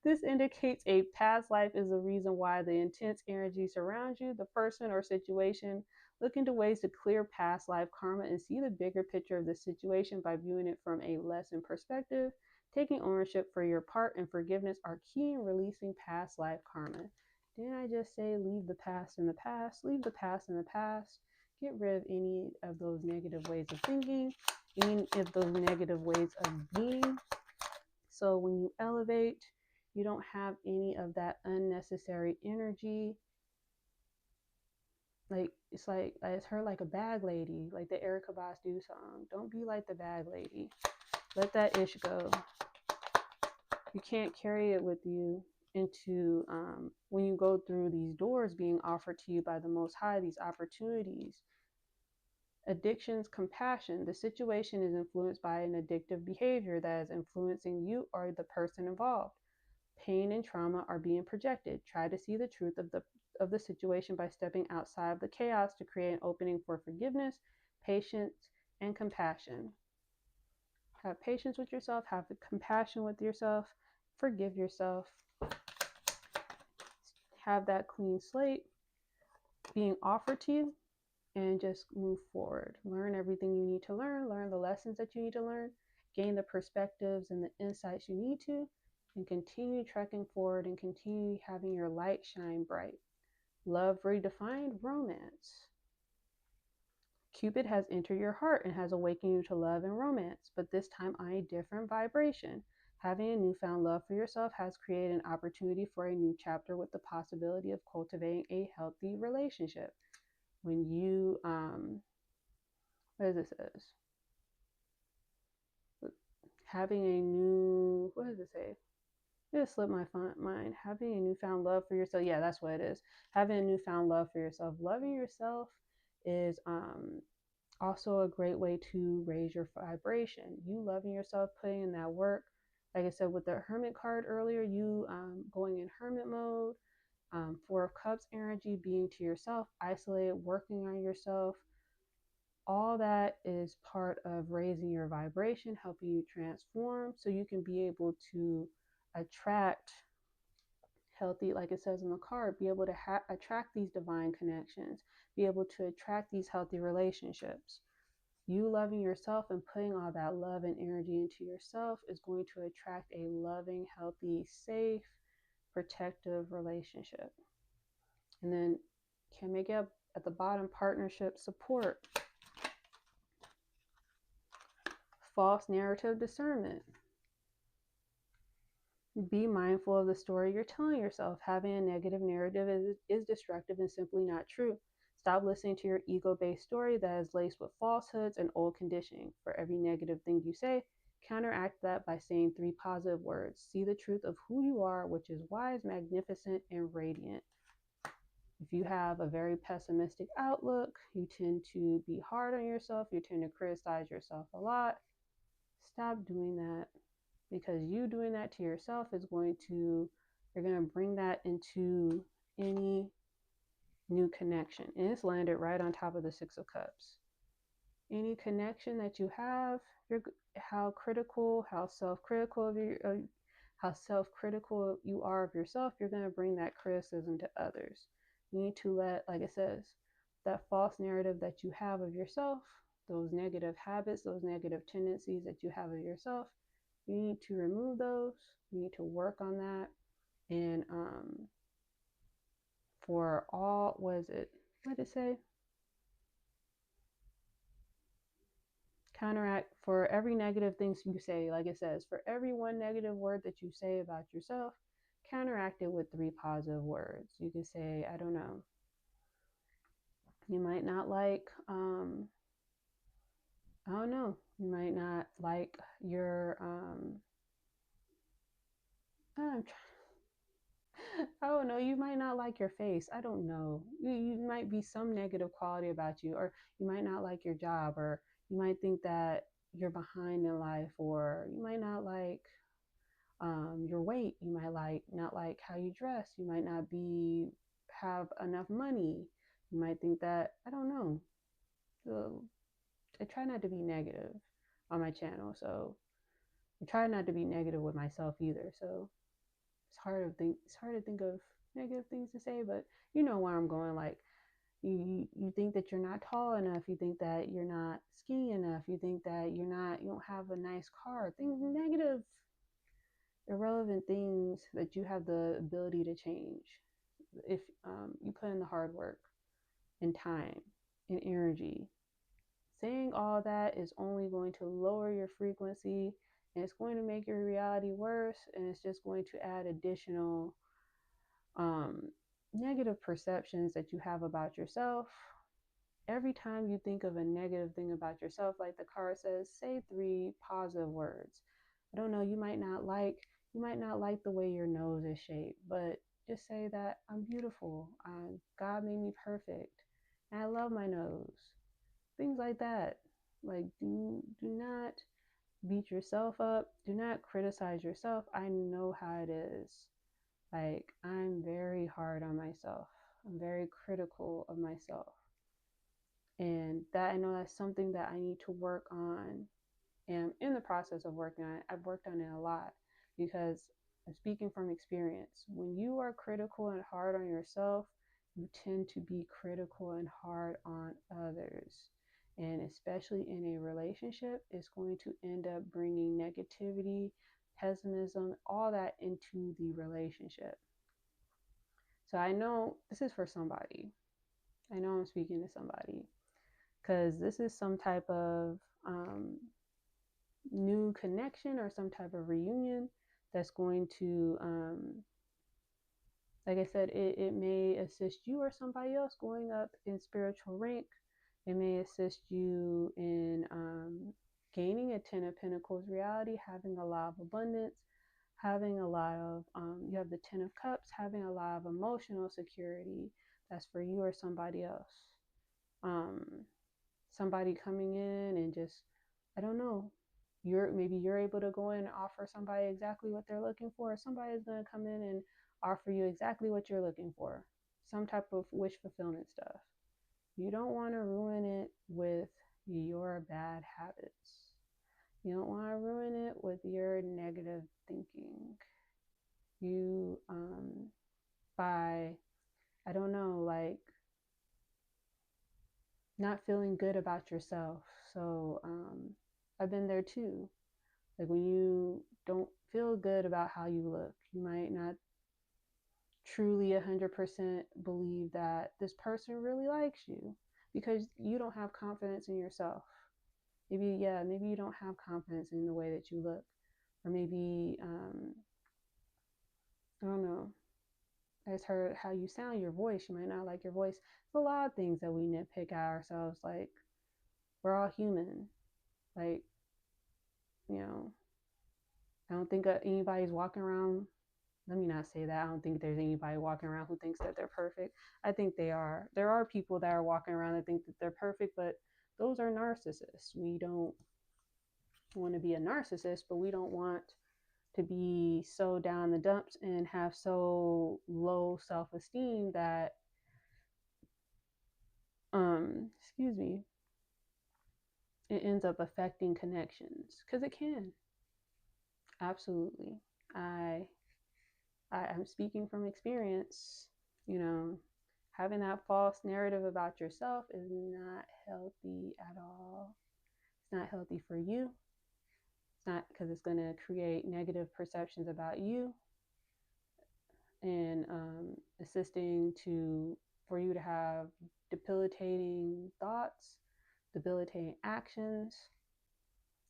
This indicates a past life is the reason why the intense energy surrounds you, the person or situation. Look into ways to clear past life karma and see the bigger picture of the situation by viewing it from a lesson perspective. Taking ownership for your part and forgiveness are key in releasing past life karma. Didn't I just say leave the past in the past? Leave the past in the past. Get rid of any of those negative ways of thinking, any of those negative ways of being. So when you elevate, you don't have any of that unnecessary energy. Like it's her like a bag lady, like the Erykah Badu song. Don't be like the bag lady. Let that ish go. You can't carry it with you into when you go through these doors being offered to you by the Most High, these opportunities. Addictions, compassion. The situation is influenced by an addictive behavior that is influencing you or the person involved. Pain and trauma are being projected. Try to see the truth of the situation by stepping outside of the chaos to create an opening for forgiveness, patience, and compassion. Have patience with yourself, have compassion with yourself, forgive yourself, have that clean slate being offered to you, and just move forward. Learn everything you need to learn the lessons that you need to learn, gain the perspectives and the insights you need to, and continue trekking forward and continue having your light shine bright. Love redefined, romance. Cupid has entered your heart and has awakened you to love and romance, but this time on a different vibration. Having a newfound love for yourself has created an opportunity for a new chapter with the possibility of cultivating a healthy relationship. When you, what does it say? Having a new, what does it say? It just slipped my mind. Having a newfound love for yourself. Yeah, that's what it is. Having a newfound love for yourself. Loving yourself is also a great way to raise your vibration. You loving yourself, putting in that work. Like I said with the Hermit card earlier, you going in hermit mode. Four of Cups energy, being to yourself, isolated, working on yourself. All that is part of raising your vibration, helping you transform so you can be able to attract healthy, like it says in the card, be able to attract these divine connections, be able to attract these healthy relationships. You loving yourself and putting all that love and energy into yourself is going to attract a loving, healthy, safe, protective relationship. And then can make it at the bottom, partnership support. False narrative discernment. Be mindful of the story you're telling yourself. Having a negative narrative is destructive and simply not true. Stop listening to your ego-based story that is laced with falsehoods and old conditioning. For every negative thing you say, counteract that by saying 3 positive words. See the truth of who you are, which is wise, magnificent, and radiant. If you have a very pessimistic outlook, you tend to be hard on yourself, you tend to criticize yourself a lot. Stop doing that, because you doing that to yourself is you're going to bring that into any new connection. And it's landed right on top of the Six of Cups. Any connection that you have, how self-critical you are of yourself, you're going to bring that criticism to others. You need to let, like it says, that false narrative that you have of yourself, those negative habits, those negative tendencies that you have of yourself. You need to remove those. You need to work on that. And for all, was it, what did it say? Counteract for every negative things you say, like it says, for every one negative word that you say about yourself, counteract it with 3 positive words. You can say, I don't know, you might not like, I don't know, you might not like your, I'm I don't know, you might not like your face. I don't know. You might be some negative quality about you, or you might not like your job, or you might think that you're behind in life, or you might not like your weight. You might not like how you dress. You might not be have enough money. You might think that, I don't know. So I try not to be negative on my channel. So I try not to be negative with myself either. So it's hard to think of negative things to say, but you know where I'm going. Like you think that you're not tall enough, you think that you're not skinny enough, you think that you don't have a nice car, things negative, irrelevant things that you have the ability to change if you put in the hard work and time and energy. Saying all that is only going to lower your frequency, and it's going to make your reality worse, and it's just going to add additional um, negative perceptions that you have about yourself. Every time you think of a negative thing about yourself, like the card says, say 3 positive words. I don't know, you might not like the way your nose is shaped, but just say that I'm beautiful. God made me perfect. And I love my nose. Things like that. Like do not beat yourself up. Do not criticize yourself. I know how it is. Like, I'm very hard on myself. I'm very critical of myself. And that, I know that's something that I need to work on. And I'm in the process of working on it. I've worked on it a lot because I'm speaking from experience. When you are critical and hard on yourself, you tend to be critical and hard on others. And especially in a relationship, it's going to end up bringing negativity, pessimism, all that into the relationship. So I know this is for somebody. I know I'm speaking to somebody because this is some type of new connection or some type of reunion that's going to, like I said, it may assist you or somebody else going up in spiritual rank. It may assist you in gaining a 10 of Pentacles reality, having a lot of abundance, having a lot of, you have the 10 of Cups, having a lot of emotional security. That's for you or somebody else. Somebody coming in and just, I don't know, maybe you're able to go in and offer somebody exactly what they're looking for. Somebody's going to come in and offer you exactly what you're looking for. Some type of wish fulfillment stuff. You don't want to ruin it with your bad habits. You don't want to ruin it with your negative thinking. You, by, I don't know, like not feeling good about yourself. So I've been there too. Like when you don't feel good about how you look, you might not truly 100% believe that this person really likes you because you don't have confidence in yourself. Maybe you don't have confidence in the way that you look, or maybe I don't know. I just heard how you sound, your voice. You might not like your voice. There's a lot of things that we nitpick at ourselves. Like, we're all human. Like, you know, I don't think anybody's walking around. Let me not say that. I don't think there's anybody walking around who thinks that they're perfect. I think they are. There are people that are walking around that think that they're perfect, but those are narcissists. We don't want to be a narcissist, but we don't want to be so down in the dumps and have so low self-esteem that excuse me, it ends up affecting connections, because it can. Absolutely. I'm speaking from experience. You know, Having that false narrative about yourself is not healthy at all. It's not healthy for you. It's not, because it's going to create negative perceptions about you and assisting for you to have debilitating thoughts, debilitating actions.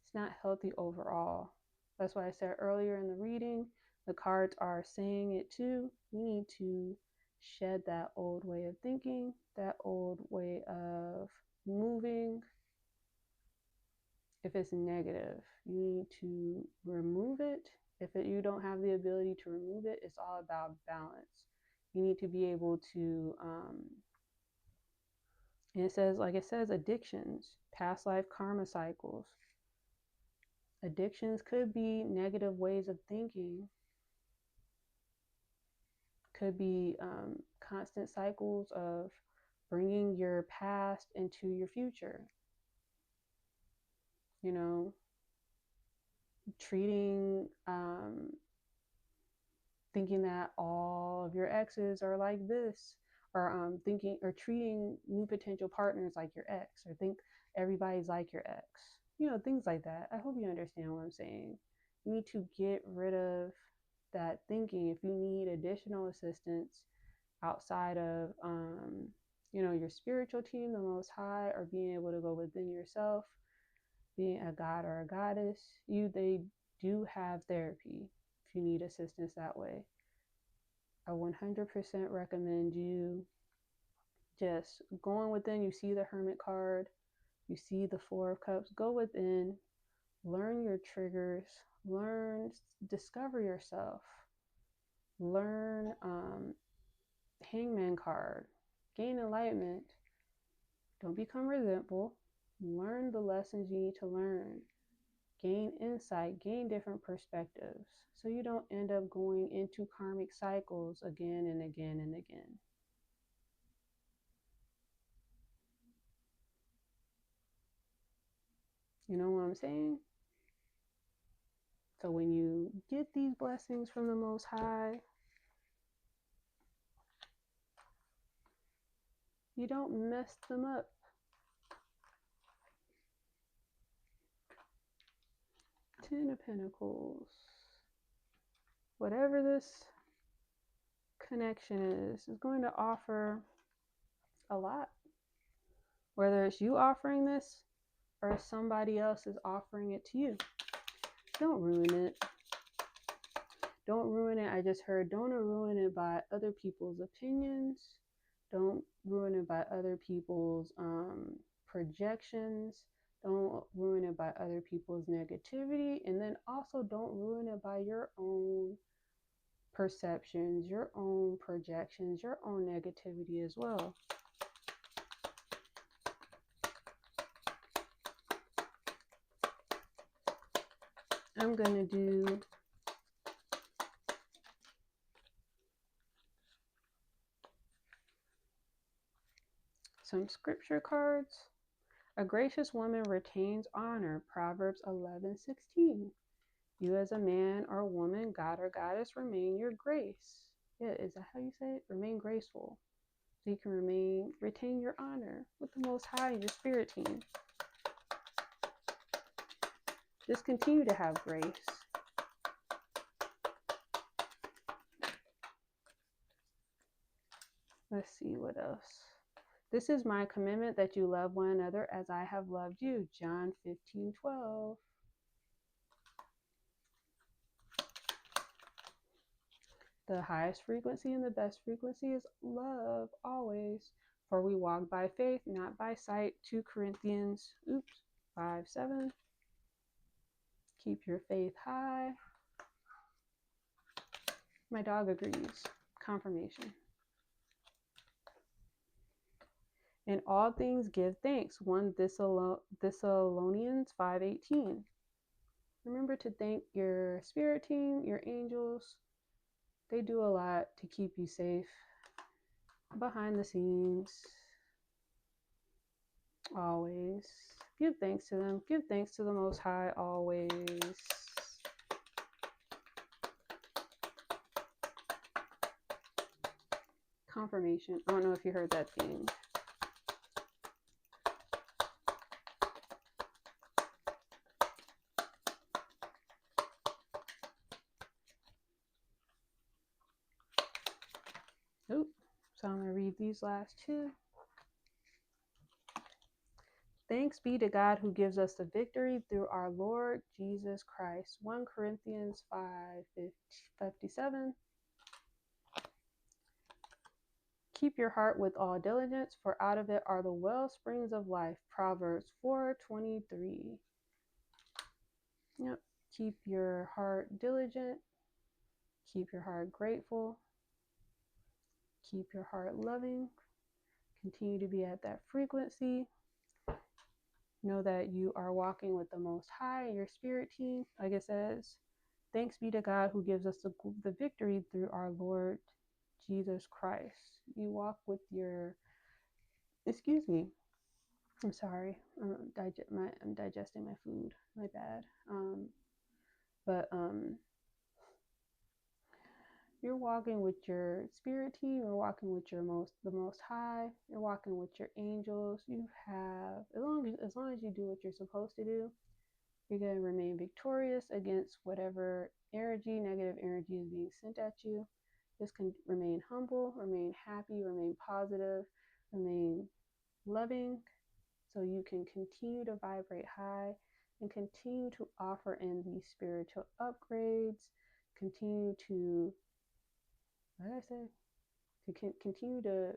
It's not healthy overall. That's why I said earlier in the reading, the cards are saying it too. You need to shed that old way of thinking, that old way of moving. If it's negative, you need to remove it. If you don't have the ability to remove it, it's all about balance. You need to be able to, and it says addictions, past life karma cycles. Addictions could be negative ways of thinking, could be constant cycles of bringing your past into your future. You know, treating, thinking that all of your exes are like this, or thinking or treating new potential partners like your ex, or think everybody's like your ex. You know, things like that. I hope you understand what I'm saying. You need to get rid of that thinking. If you need additional assistance outside of your spiritual team, the Most High, or being able to go within yourself, being a god or a goddess, they do have therapy if you need assistance that way. I 100% recommend you just going within. You see the Hermit card, you see the Four of Cups. Go within, learn your triggers, discover yourself, learn Hangman card, gain enlightenment. Don't become resentful. Learn the lessons you need to learn. Gain insight, gain different perspectives, so you don't end up going into karmic cycles again and again and again. You know what I'm saying? So when you get these blessings from the Most High, you don't mess them up. Ten of Pentacles. Whatever this connection is going to offer a lot. Whether it's you offering this or somebody else is offering it to you. Don't ruin it. Don't ruin it. I just heard, don't ruin it by other people's opinions. Don't ruin it by other people's projections. Don't ruin it by other people's negativity. And then also don't ruin it by your own perceptions, your own projections, your own negativity as well. I'm going to do some scripture cards. A gracious woman retains honor, Proverbs 11:16. You as a man or woman, god or goddess, remain your grace. Yeah, is that how you say it? Remain graceful. So you can retain your honor with the Most High and your spirit team. Just continue to have grace. Let's see what else. This is my commitment, that you love one another as I have loved you. John 15:12. The highest frequency and the best frequency is love, always. For we walk by faith, not by sight. 2 Corinthians 5:7. Keep your faith high. My dog agrees. Confirmation. In all things give thanks. 1 Thessalonians 5:18. Remember to thank your spirit team, your angels. They do a lot to keep you safe behind the scenes. Always. Give thanks to them. Give thanks to the Most High always. confirmation. I don't know if you heard that thing. Oop. So I'm going to read these last two. Thanks be to God who gives us the victory through our Lord Jesus Christ. 1 Corinthians 5:57. Keep your heart with all diligence, for out of it are the well springs of life. Proverbs 4:23. Yep. Keep your heart diligent. Keep your heart grateful. Keep your heart loving. Continue to be at that frequency. Know that you are walking with the Most High, your spirit team. Like it says, thanks be to God who gives us the victory through our Lord Jesus Christ. You walk with your, excuse me, I'm sorry, I'm digesting my food, my bad. But you're walking with your spirit team, you're walking with the most high, you're walking with your angels. You have, as long as you do what you're supposed to do, you're going to remain victorious against whatever negative energy is being sent at you. Just can remain humble, remain happy, remain positive, remain loving, so you can continue to vibrate high and continue to offer in these spiritual upgrades, continue to, what did I say? To continue to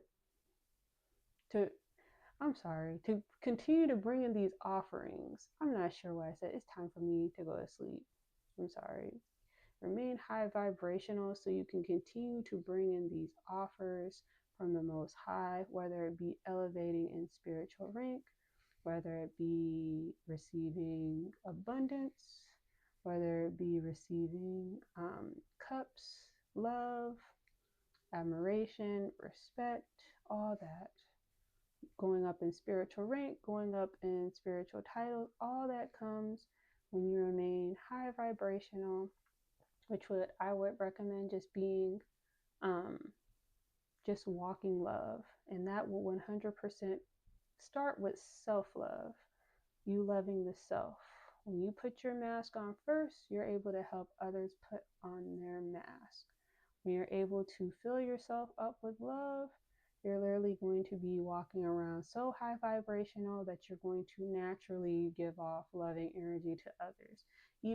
I'm sorry, to continue to bring in these offerings. I'm not sure why I said it's time for me to go to sleep. I'm sorry. Remain high vibrational so you can continue to bring in these offers from the Most High, whether it be elevating in spiritual rank, whether it be receiving abundance, whether it be receiving cups, love, admiration, respect, all that. Going up in spiritual rank, going up in spiritual titles, all that comes when you remain high vibrational, which I would recommend just being, just walking love. And that will 100% start with self-love, you loving the self. When you put your mask on first, you're able to help others put on their mask. When you're able to fill yourself up with love, you're literally going to be walking around so high vibrational that you're going to naturally give off loving energy to others,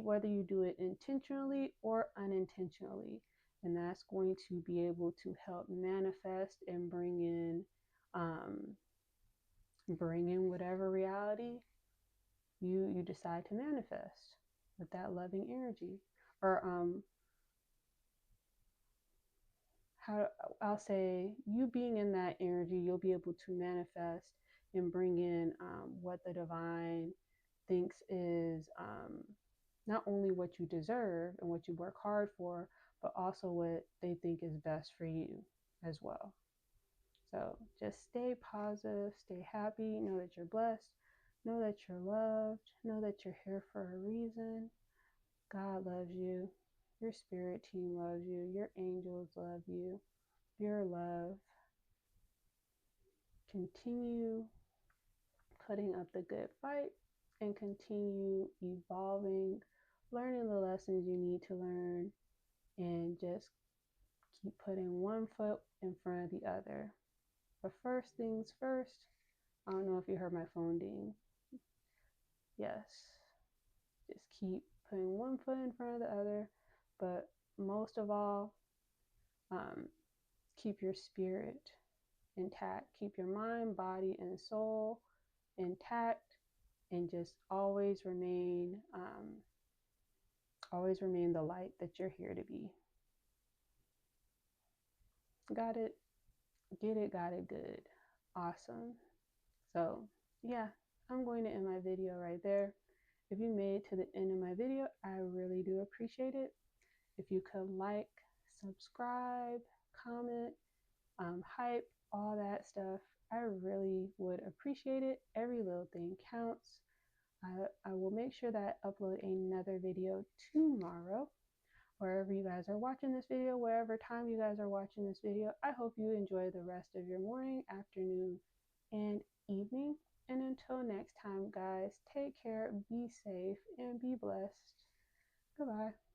whether you do it intentionally or unintentionally. And that's going to be able to help manifest and bring in whatever reality you decide to manifest with that loving energy. Or how I'll say, you being in that energy, you'll be able to manifest and bring in what the divine thinks is not only what you deserve and what you work hard for, but also what they think is best for you as well. So just stay positive, stay happy, know that you're blessed, know that you're loved, know that you're here for a reason. God loves you, your spirit team loves you, your angels love you, your love. Continue putting up the good fight and continue evolving, learning the lessons you need to learn, and just keep putting one foot in front of the other. But first things first, I don't know if you heard my phone ding. Yes, just keep putting one foot in front of the other, but most of all, keep your spirit intact. Keep your mind, body, and soul intact, and just always remain the light that you're here to be. Got it? Get it? Got it? Good. Awesome. So yeah, I'm going to end my video right there. If you made it to the end of my video, I really do appreciate it. If you could like, subscribe, comment, hype, all that stuff, I really would appreciate it. Every little thing counts. I will make sure that I upload another video tomorrow. wherever you guys are watching this video, wherever time you guys are watching this video. I hope you enjoy the rest of your morning, afternoon, and evening. And until next time, guys, take care, be safe, and be blessed. Goodbye.